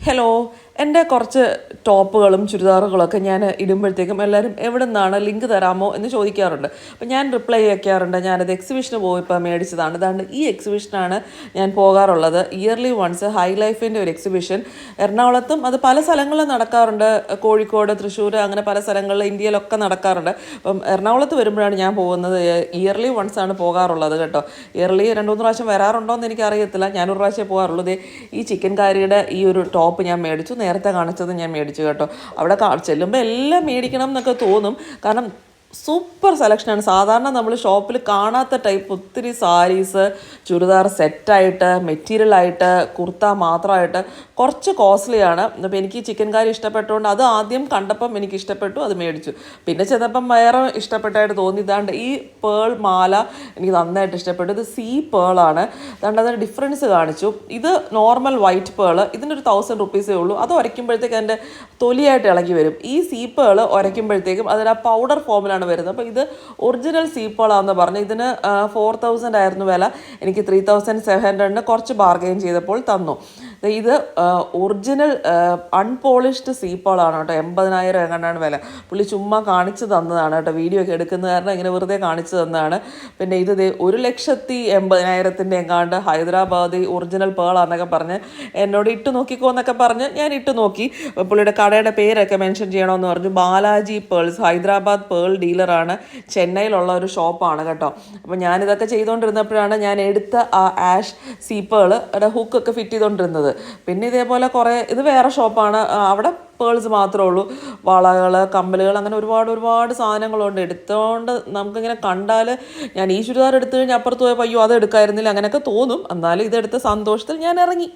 Hello, എൻ്റെ കുറച്ച് ടോപ്പുകളും ചുരിദാറുകളൊക്കെ ഞാൻ ഇടുമ്പോഴത്തേക്കും എല്ലാവരും എവിടെ നിന്നാണ് ലിങ്ക് തരാമോ എന്ന് ചോദിക്കാറുണ്ട്. അപ്പം ഞാൻ റിപ്ലൈ വയ്ക്കാറുണ്ട്, ഞാനത് എക്സിബിഷന് പോയപ്പോൾ മേടിച്ചതാണ്. ഇതാണ് ഈ എക്സിബിഷനാണ് ഞാൻ പോകാറുള്ളത്. ഇയർലി വൺസ് ഹൈ ലൈഫിൻ്റെ ഒരു എക്സിബിഷൻ എറണാകുളത്തും അത് പല സ്ഥലങ്ങളിലും നടക്കാറുണ്ട്. കോഴിക്കോട്, തൃശ്ശൂർ, അങ്ങനെ പല സ്ഥലങ്ങളിൽ ഇന്ത്യയിലൊക്കെ നടക്കാറുണ്ട്. അപ്പം എറണാകുളത്ത് വരുമ്പോഴാണ് ഞാൻ പോകുന്നത്. ഇയർലി വൺസ് ആണ് പോകാറുള്ളത് കേട്ടോ. ഇയർലി 2-3 പ്രാവശ്യം വരാറുണ്ടോ എന്ന് എനിക്കറിയത്തില്ല. ഞാനൊരു പ്രാവശ്യം പോകാറുള്ളൂ. ഈ ചിക്കൻ കാരിയുടെ ഈ ഒരു ടോപ്പ് ഞാൻ മേടിച്ചു. നേരത്തെ കാണിച്ചത് ഞാൻ മേടിച്ചു കേട്ടോ. അവിടെ ചെല്ലുമ്പോൾ എല്ലാം മേടിക്കണം എന്നൊക്കെ തോന്നും. കാരണം സൂപ്പർ സെലക്ഷനാണ്. സാധാരണ നമ്മൾ ഷോപ്പിൽ കാണാത്ത ടൈപ്പ് ഒത്തിരി സാരീസ്, ചുരിദാർ സെറ്റായിട്ട്, മെറ്റീരിയലായിട്ട്, കുർത്ത മാത്രമായിട്ട് കുറച്ച് കോസ്റ്റ്ലിയാണ്. അപ്പോൾ എനിക്ക് ചിക്കൻ കാരി ഇഷ്ടപ്പെട്ടുകൊണ്ട് അത് ആദ്യം കണ്ടപ്പം എനിക്ക് ഇഷ്ടപ്പെട്ടു, അത് മേടിച്ചു. പിന്നെ ചെന്നപ്പം വേറെ ഇഷ്ടപ്പെട്ടായിട്ട് തോന്നി. ഇതാണ്ട് ഈ പേൾ മാല എനിക്ക് നന്നായിട്ട് ഇഷ്ടപ്പെട്ടു. ഇത് സീ പേളാണ്. അതുകൊണ്ട് അതിന് ഡിഫറൻസ് കാണിച്ചു. ഇത് നോർമൽ വൈറ്റ് പേൾ, ഇതിനൊരു 1000 റുപ്പീസേ ഉള്ളൂ. അത് ഉരയ്ക്കുമ്പോഴത്തേക്ക് എൻ്റെ തൊലിയായിട്ട് ഇളകി വരും. ഈ സീ പേൾ ഉരയ്ക്കുമ്പോഴത്തേക്കും അതിന് ആ പൗഡർ ഫോമിലാണ് വരുന്നത്. അപ്പോൾ ഇത് ഒറിജിനൽ സീപ്പളാണെന്ന് പറഞ്ഞു. ഇതിന് 4000 ആയിരുന്നു വില. എനിക്ക് 3700 കുറച്ച് ബാർഗെയിൻ ചെയ്തപ്പോൾ തന്നു. ഇത് ഒറിജിനൽ അൺപോളിഷ്ഡ് സീപ്പളാണ് കേട്ടോ. 80,000 എങ്ങാണ്ടാണ് വില. പുള്ളി ചുമ്മാ കാണിച്ചു തന്നതാണ് കേട്ടോ. വീഡിയോ ഒക്കെ എടുക്കുന്ന കാരണം ഇങ്ങനെ വെറുതെ കാണിച്ചു തന്നതാണ്. പിന്നെ ഇത് 1,80,000 എങ്ങാണ്ട് ഹൈദരാബാദി ഒറിജിനൽ പേളാന്നൊക്കെ പറഞ്ഞ് എന്നോട് ഇട്ട് നോക്കിക്കോ എന്നൊക്കെ പറഞ്ഞ് ഞാൻ ഇട്ട് നോക്കി. പുള്ളിയുടെ കടയുടെ പേരൊക്കെ മെൻഷൻ ചെയ്യണമെന്ന് പറഞ്ഞു. ബാലാജി പേൾസ്, ഹൈദരാബാദ് പേൾ ഡീലറാണ്. ചെന്നൈയിലുള്ള ഒരു ഷോപ്പാണ് കേട്ടോ. അപ്പോൾ ഞാനിതൊക്കെ ചെയ്തുകൊണ്ടിരുന്നപ്പോഴാണ് ഞാൻ എടുത്ത ആ ആഷ് സീപ്പേൾ ഹുക്കൊക്കെ ഫിറ്റ് ചെയ്തുകൊണ്ടിരുന്നത്. പിന്നെ ഇതേപോലെ കുറേ, ഇത് വേറെ ഷോപ്പാണ്. അവിടെ പേൾസ് മാത്രമേ ഉള്ളൂ. വളകൾ, കമ്മലുകൾ, അങ്ങനെ ഒരുപാട് സാധനങ്ങളുണ്ട്. എടുത്തുകൊണ്ട് നമുക്കിങ്ങനെ കണ്ടാൽ, ഞാൻ ഈ ചുരിദാർ എടുത്തു കഴിഞ്ഞാൽ അപ്പുറത്ത് പോയപ്പോൾ അയ്യോ അത് എടുക്കായിരുന്നില്ല അങ്ങനെയൊക്കെ തോന്നും. എന്നാലും ഇതെടുത്ത സന്തോഷത്തിൽ ഞാൻ ഇറങ്ങി.